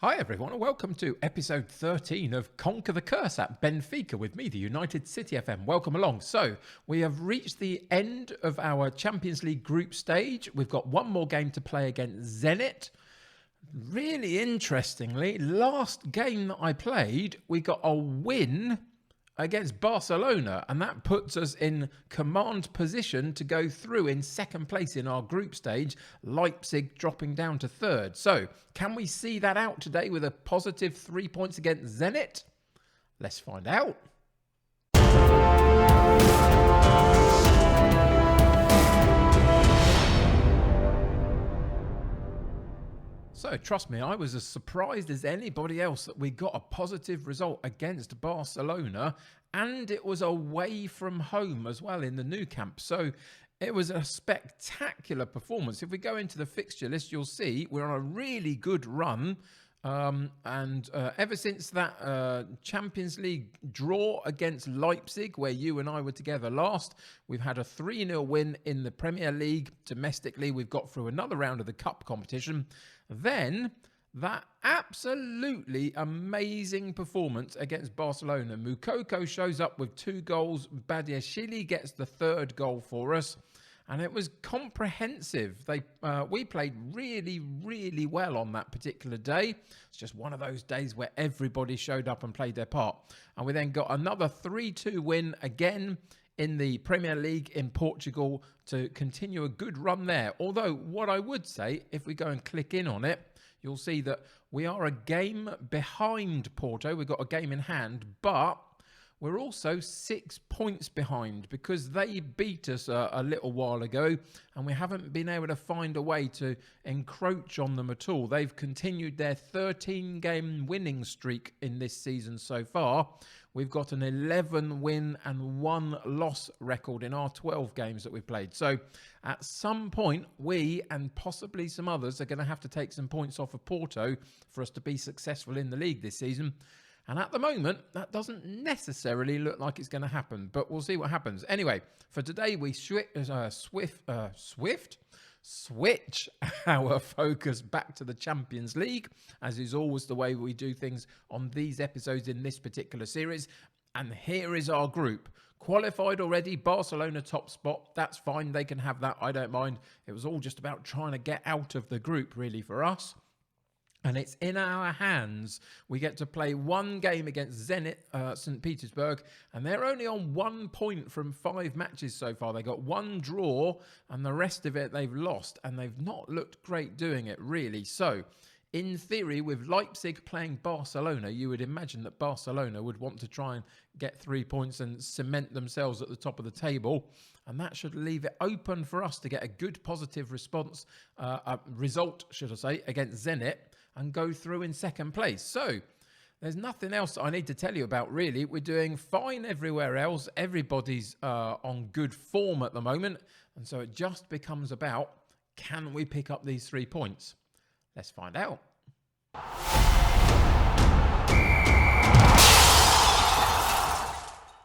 Hi everyone and welcome to episode 13 of Conquer the Curse at Benfica with me, the United City FM. Welcome along. So we have reached the end of our Champions League group stage. We've got one more game to play against Zenit. Really interestingly, last game that I played, we got a win against Barcelona, and that puts us in command position to go through in second place in our group stage, Leipzig dropping down to third. So can we see that out today with a positive 3 points against Zenit? Let's find out. So, trust me, I was as surprised as anybody else that we got a positive result against Barcelona, and it was away from home as well in the Nou Camp. So, it was a spectacular performance. If we go into the fixture list, you'll see we're on a really good run. Ever since that Champions League draw against Leipzig, where you and I were together last, we've had a 3-0 win in the Premier League. Domestically, we've got through another round of the Cup competition. Then that absolutely amazing performance against Barcelona. Moukoko shows up with 2 goals. Badiashile gets the 3rd goal for us. And it was comprehensive. We played really, really well on that particular day. It's just one of those days where everybody showed up and played their part. And we then got another 3-2 win again in the Premier League in Portugal to continue a good run there. Although what I would say, if we go and click in on it, you'll see that we are a game behind Porto. We've got a game in hand, but we're also 6 points behind because they beat us a little while ago and we haven't been able to find a way to encroach on them at all. They've continued their 13-game winning streak in this season so far. We've got an 11-win and 1-loss record in our 12 games that we've played. So at some point, we and possibly some others are going to have to take some points off of Porto for us to be successful in the league this season. And at the moment, that doesn't necessarily look like it's going to happen, but we'll see what happens. Anyway, for today, we switch our focus back to the Champions League, as is always the way we do things on these episodes in this particular series. And here is our group. Qualified already, Barcelona top spot. That's fine, they can have that, I don't mind. It was all just about trying to get out of the group, really, for us. And it's in our hands. We get to play one game against Zenit, St. Petersburg, and they're only on 1 point from 5 matches so far. They got 1 draw, and the rest of it they've lost, and they've not looked great doing it, really. So, in theory, with Leipzig playing Barcelona, you would imagine that Barcelona would want to try and get 3 points and cement themselves at the top of the table. And that should leave it open for us to get a good positive result, against Zenit, and go through in second place. So there's nothing else I need to tell you about, really. We're doing fine everywhere else. Everybody's on good form at the moment. And so it just becomes about, can we pick up these 3 points? Let's find out.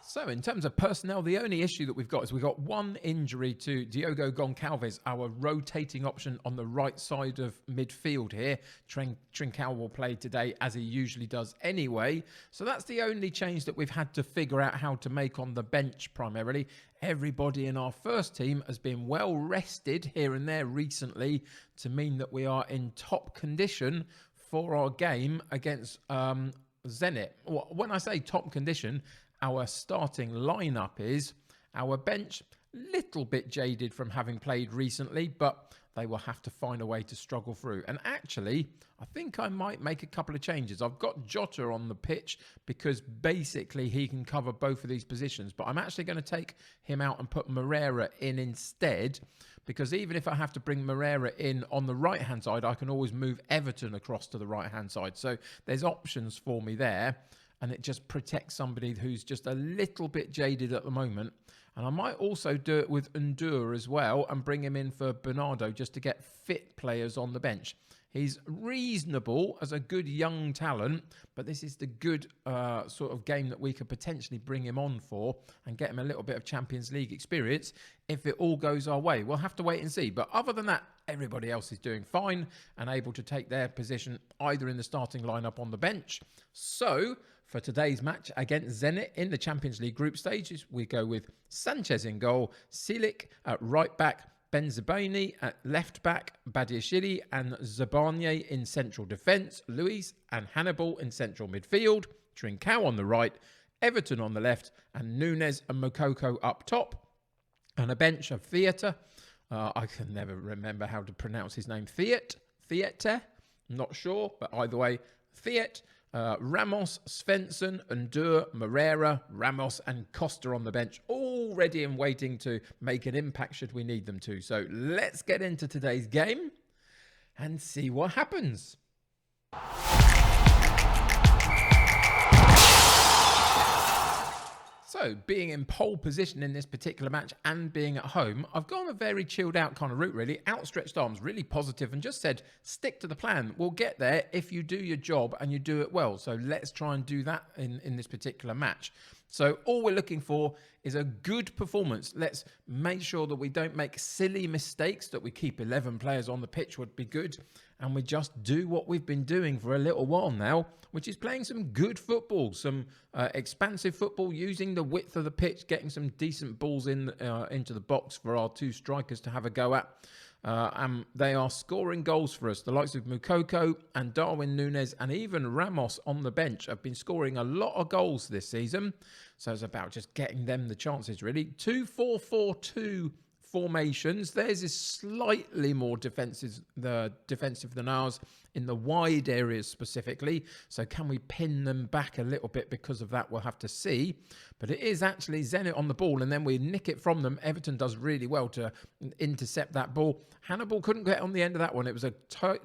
So in terms of personnel, the only issue that we've got is we've got 1 injury to Diogo Goncalves, our rotating option on the right side of midfield here. Trincao will play today as he usually does anyway. So that's the only change that we've had to figure out how to make on the bench primarily. Everybody in our first team has been well rested here and there recently to mean that we are in top condition for our game against Zenit. When I say top condition, our starting lineup is. Our bench, little bit jaded from having played recently, but they will have to find a way to struggle through. And actually, I think I might make a couple of changes. I've got Jota on the pitch because basically he can cover both of these positions, but I'm actually going to take him out and put Moreira in instead, because even if I have to bring Moreira in on the right-hand side, I can always move Everton across to the right-hand side. So there's options for me there. And it just protects somebody who's just a little bit jaded at the moment. And I might also do it with Undur as well and bring him in for Bernardo just to get fit players on the bench. He's reasonable as a good young talent, but this is the good sort of game that we could potentially bring him on for and get him a little bit of Champions League experience if it all goes our way. We'll have to wait and see. But other than that, everybody else is doing fine and able to take their position either in the starting lineup on the bench. So for today's match against Zenit in the Champions League group stages, we go with Sanchez in goal, Silic at right back, Benzebaini at left back, Badiashile and Zabanye in central defence, Luis and Hannibal in central midfield, Trincao on the right, Everton on the left, and Nunes and Moukoko up top, and a bench of Theatre. I can never remember how to pronounce his name. Theatre, not sure, but either way, Theatre. Ramos, Svensson, Undur, Moreira, Ramos and Costa on the bench, all ready and waiting to make an impact should we need them to. So let's get into today's game and see what happens. So, being in pole position in this particular match and being at home, I've gone a very chilled out kind of route, really. Outstretched arms, really positive, and just said, stick to the plan. We'll get there if you do your job and you do it well. So, let's try and do that in this particular match. So, all we're looking for is a good performance. Let's make sure that we don't make silly mistakes, that we keep 11 players on the pitch would be good. And we just do what we've been doing for a little while now, which is playing some good football, some expansive football, using the width of the pitch, getting some decent balls into the box for our two strikers to have a go at. And they are scoring goals for us. The likes of Moukoko and Darwin Nunes and even Ramos on the bench have been scoring a lot of goals this season. So it's about just getting them the chances, really. 2-4-4-2 formations. Theirs is slightly more defensive than ours in the wide areas specifically. So can we pin them back a little bit because of that? We'll have to see. But it is actually Zenit on the ball and then we nick it from them. Everton does really well to intercept that ball. Hannibal couldn't get on the end of that one. It was a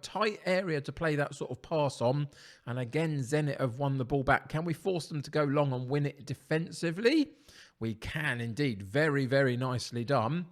tight area to play that sort of pass on. And again, Zenit have won the ball back. Can we force them to go long and win it defensively? We can indeed. Very, very nicely done.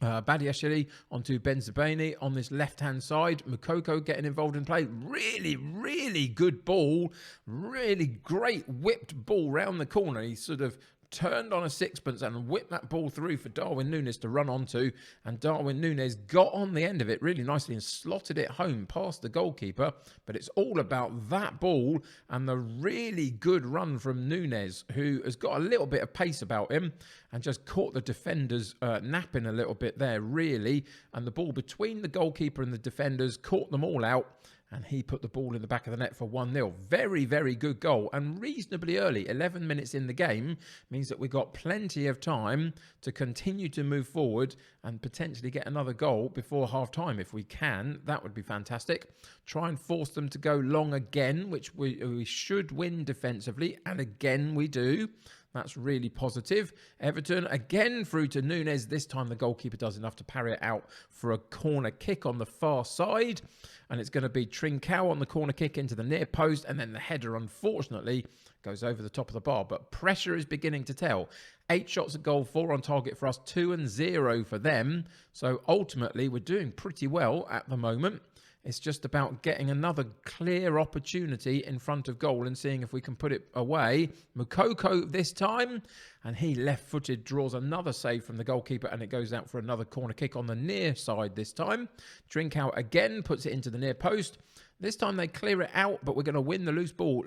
Badiashile onto Benzebaini on this left-hand side. Moukoko getting involved in play. Really, really good ball. Really great whipped ball round the corner. He sort of turned on a sixpence and whipped that ball through for Darwin Nunes to run onto. And Darwin Nunes got on the end of it really nicely and slotted it home past the goalkeeper. But it's all about that ball and the really good run from Nunes, who has got a little bit of pace about him and just caught the defenders napping a little bit there, really. And the ball between the goalkeeper and the defenders caught them all out. And he put the ball in the back of the net for 1-0. Very, very good goal. And reasonably early, 11 minutes in the game, means that we got plenty of time to continue to move forward and potentially get another goal before half-time. If we can, that would be fantastic. Try and force them to go long again, which we should win defensively. And again, we do. That's really positive. Everton again through to Nunes. This time the goalkeeper does enough to parry it out for a corner kick on the far side. And it's going to be Trincao on the corner kick into the near post. And then the header, unfortunately, goes over the top of the bar. But pressure is beginning to tell. 8 shots at goal, 4 on target for us, 2-0 for them. So ultimately, we're doing pretty well at the moment. It's just about getting another clear opportunity in front of goal and seeing if we can put it away. Moukoko this time, and he left-footed draws another save from the goalkeeper, and it goes out for another corner kick on the near side this time. Trincao again puts it into the near post. This time they clear it out, but we're going to win the loose ball.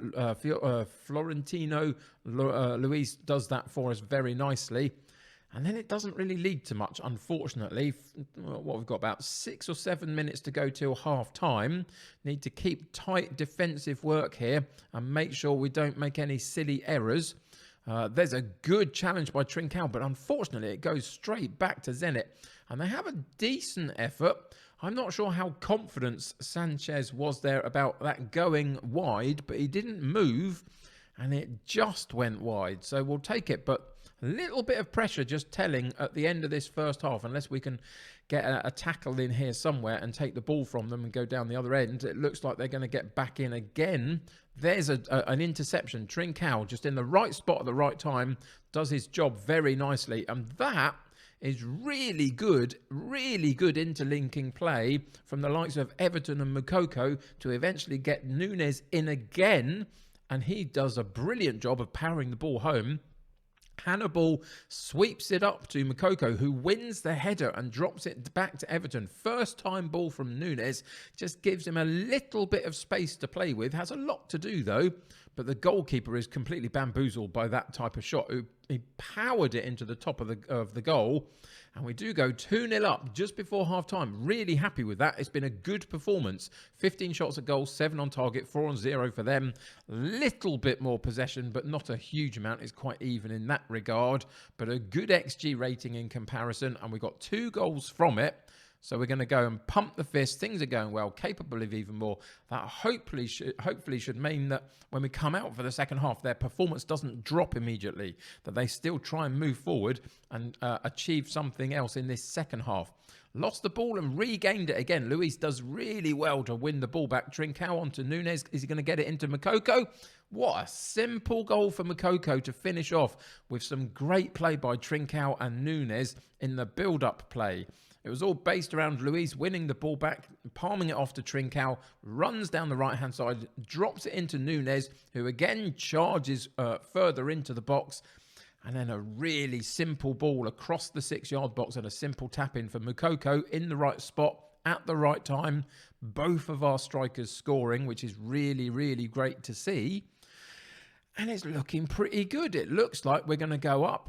Florentino Luis does that for us very nicely. And then it doesn't really lead to much, unfortunately. What we've got about 6 or 7 minutes to go till half time. Need to keep tight defensive work here and make sure we don't make any silly errors. There's a good challenge by Trincao, but unfortunately it goes straight back to Zenit. And they have a decent effort. I'm not sure how confident Sanchez was there about that going wide, but he didn't move and it just went wide. So we'll take it, but a little bit of pressure just telling at the end of this first half, unless we can get a tackle in here somewhere and take the ball from them and go down the other end. It looks like they're going to get back in again. There's an interception. Trincao just in the right spot at the right time does his job very nicely. And that is really good interlinking play from the likes of Everton and Moukoko to eventually get Nunes in again. And he does a brilliant job of powering the ball home. Hannibal sweeps it up to Moukoko, who wins the header and drops it back to Everton. First time ball from Nunes, just gives him a little bit of space to play with. Has a lot to do though, but the goalkeeper is completely bamboozled by that type of shot. He powered it into the top of the goal. And we do go 2-0 up just before half-time. Really happy with that. It's been a good performance. 15 shots at goal, 7 on target, 4 on 0 for them. Little bit more possession, but not a huge amount. It's quite even in that regard. But a good XG rating in comparison. And we got 2 goals from it. So we're going to go and pump the fist. Things are going well, capable of even more. That hopefully should mean that when we come out for the second half, their performance doesn't drop immediately, that they still try and move forward and achieve something else in this second half. Lost the ball and regained it again. Luis does really well to win the ball back. Trincao onto Nunes. Is he going to get it into Moukoko? What a simple goal for Moukoko to finish off with some great play by Trincao and Nunes in the build-up play. It was all based around Luis winning the ball back, palming it off to Trincao, runs down the right-hand side, drops it into Nunes, who again charges further into the box. And then a really simple ball across the 6-yard box and a simple tap-in for Moukoko in the right spot at the right time. Both of our strikers scoring, which is really, really great to see. And it's looking pretty good. It looks like we're going to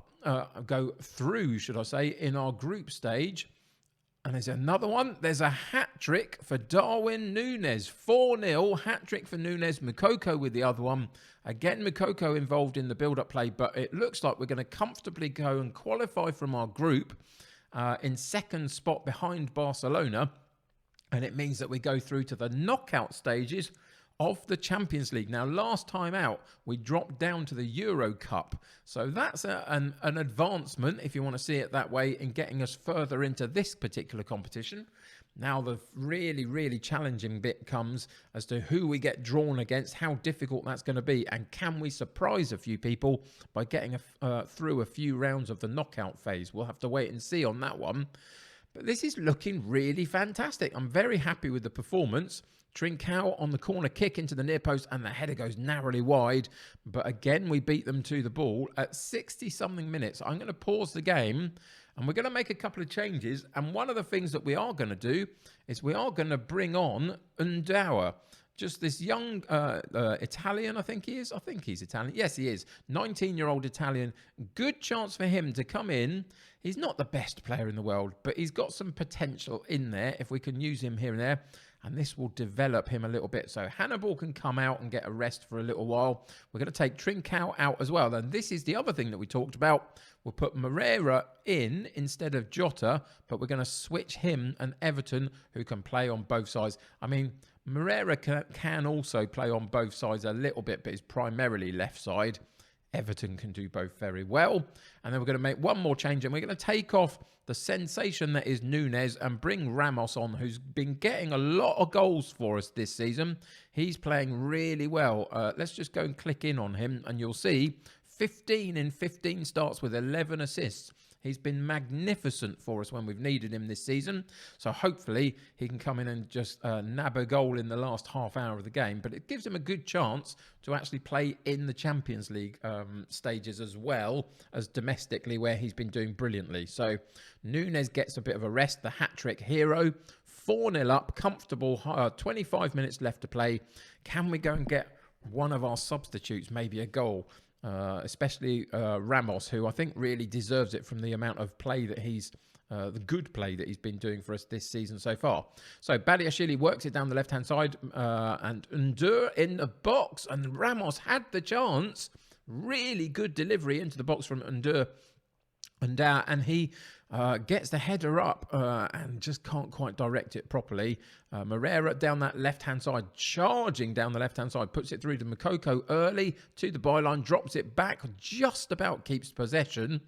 go through, should I say, in our group stage. And there's another one. There's a hat-trick for Darwin Nunes. 4-0, hat-trick for Nunes. Moukoko with the other one. Again, Moukoko involved in the build-up play, but it looks like we're going to comfortably go and qualify from our group in second spot behind Barcelona. And it means that we go through to the knockout stages of the Champions League. Now, last time out, we dropped down to the Euro Cup. So that's an advancement, if you want to see it that way, in getting us further into this particular competition. Now, the really, really challenging bit comes as to who we get drawn against, how difficult that's going to be, and can we surprise a few people by getting through a few rounds of the knockout phase. We'll have to wait and see on that one. But this is looking really fantastic. I'm very happy with the performance. Trincao on the corner kick into the near post and the header goes narrowly wide. But again, we beat them to the ball at 60-something minutes. I'm going to pause the game and we're going to make a couple of changes. And one of the things that we are going to do is we are going to bring on Undawa. Just this young Italian, I think he is. I think he's Italian. Yes, he is. 19-year-old Italian. Good chance for him to come in. He's not the best player in the world, but he's got some potential in there if we can use him here and there. And this will develop him a little bit. So Hannibal can come out and get a rest for a little while. We're going to take Trincao out as well. And this is the other thing that we talked about. We'll put Moreira in instead of Jota, but we're going to switch him and Everton, who can play on both sides. I mean, Moreira can also play on both sides a little bit, but is primarily left side. Everton can do both very well. And then we're going to make one more change, and we're going to take off the sensation that is Nunes and bring Ramos on, who's been getting a lot of goals for us this season. He's playing really well. Let's just go and click in on him, and you'll see 15 in 15 starts with 11 assists. He's been magnificent for us when we've needed him this season. So hopefully he can come in and just nab a goal in the last half hour of the game. But it gives him a good chance to actually play in the Champions League stages as well as domestically, where he's been doing brilliantly. So Nunes gets a bit of a rest, the hat-trick hero. 4-0 up, comfortable, 25 minutes left to play. Can we go and get one of our substitutes, maybe a goal? Especially Ramos, who I think really deserves it from the amount of play that the good play that he's been doing for us this season so far. So Badiashile works it down the left-hand side and Undur in the box, and Ramos had the chance. Really good delivery into the box from Undur, and he gets the header up and just can't quite direct it properly. Moreira down that left-hand side, charging down the left-hand side, puts it through to Moukoko early to the byline, drops it back, just about keeps possession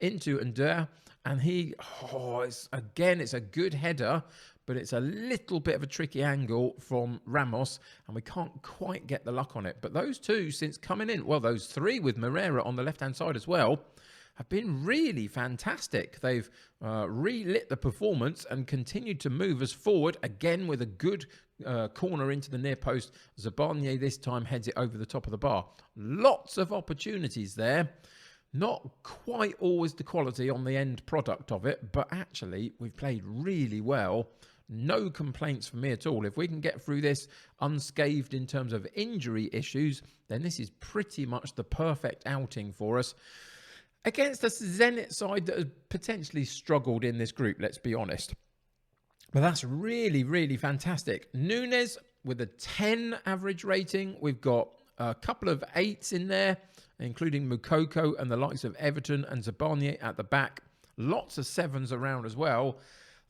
into Undur. And it's a good header, but it's a little bit of a tricky angle from Ramos, and we can't quite get the luck on it. But those two, since coming in, well, those three with Moreira on the left-hand side as well, have been really fantastic. They've relit the performance and continued to move us forward, again with a good corner into the near post. Zabarnier this time heads it over the top of the bar. Lots of opportunities there. Not quite always the quality on the end product of it, but actually we've played really well. No complaints from me at all. If we can get through this unscathed in terms of injury issues, then this is pretty much the perfect outing for us. Against a Zenit side that has potentially struggled in this group, let's be honest. But that's really, really fantastic. Nunes with a 10 average rating. We've got a couple of 8s in there, including Mukoko and the likes of Everton and Zabarnier at the back. Lots of 7s around as well.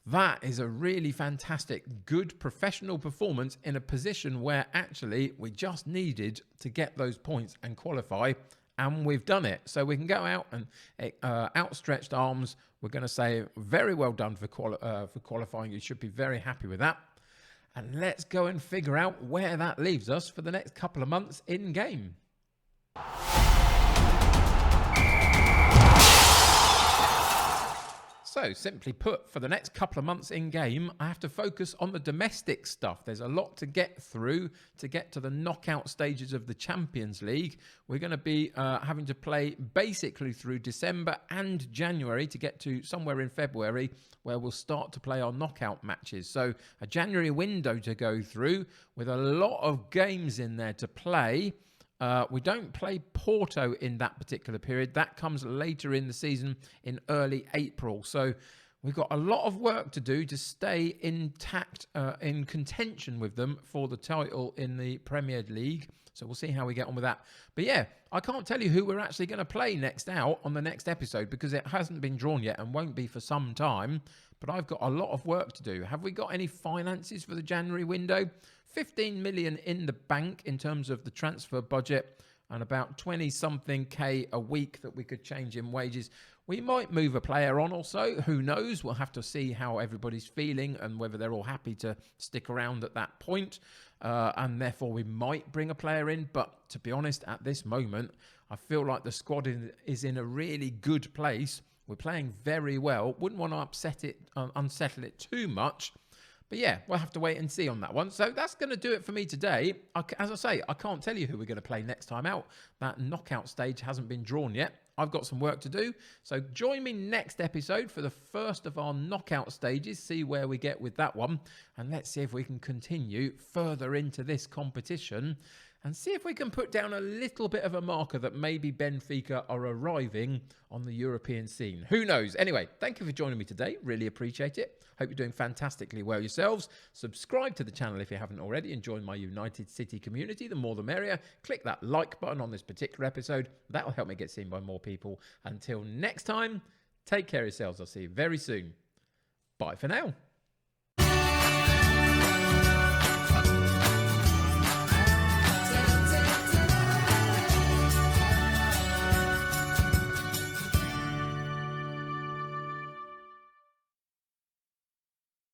That is a really fantastic, good professional performance in a position where actually we just needed to get those points and qualify, and we've done it. So we can go out and outstretched arms. We're going to say very well done for qualifying. You should be very happy with that. And let's go and figure out where that leaves us for the next couple of months in game. So, simply put, for the next couple of months in game, I have to focus on the domestic stuff. There's a lot to get through to get to the knockout stages of the Champions League. We're going to be having to play basically through December and January to get to somewhere in February where we'll start to play our knockout matches. So, a January window to go through with a lot of games in there to play. We don't play Porto in that particular period. That comes later in the season in early April. So we've got a lot of work to do to stay intact, in contention with them for the title in the Premier League. So we'll see how we get on with that. But yeah, I can't tell you who we're actually going to play next out on the next episode because it hasn't been drawn yet and won't be for some time. But I've got a lot of work to do. Have we got any finances for the January window? 15 million in the bank in terms of the transfer budget and about 20-something K a week that we could change in wages. We might move a player on or so. Who knows? We'll have to see how everybody's feeling and whether they're all happy to stick around at that point. And therefore, we might bring a player in. But to be honest, at this moment, I feel like the squad is in a really good place. We're playing very well. Wouldn't want to unsettle it too much. But yeah, we'll have to wait and see on that one. So that's going to do it for me today. As I say, I can't tell you who we're going to play next time out. That knockout stage hasn't been drawn yet. I've got some work to do. So join me next episode for the first of our knockout stages. See where we get with that one. And let's see if we can continue further into this competition. And see if we can put down a little bit of a marker that maybe Benfica are arriving on the European scene. Who knows? Anyway, thank you for joining me today. Really appreciate it. Hope you're doing fantastically well yourselves. Subscribe to the channel if you haven't already and join my United City community. The more the merrier. Click that like button on this particular episode. That will help me get seen by more people. Until next time, take care of yourselves. I'll see you very soon. Bye for now.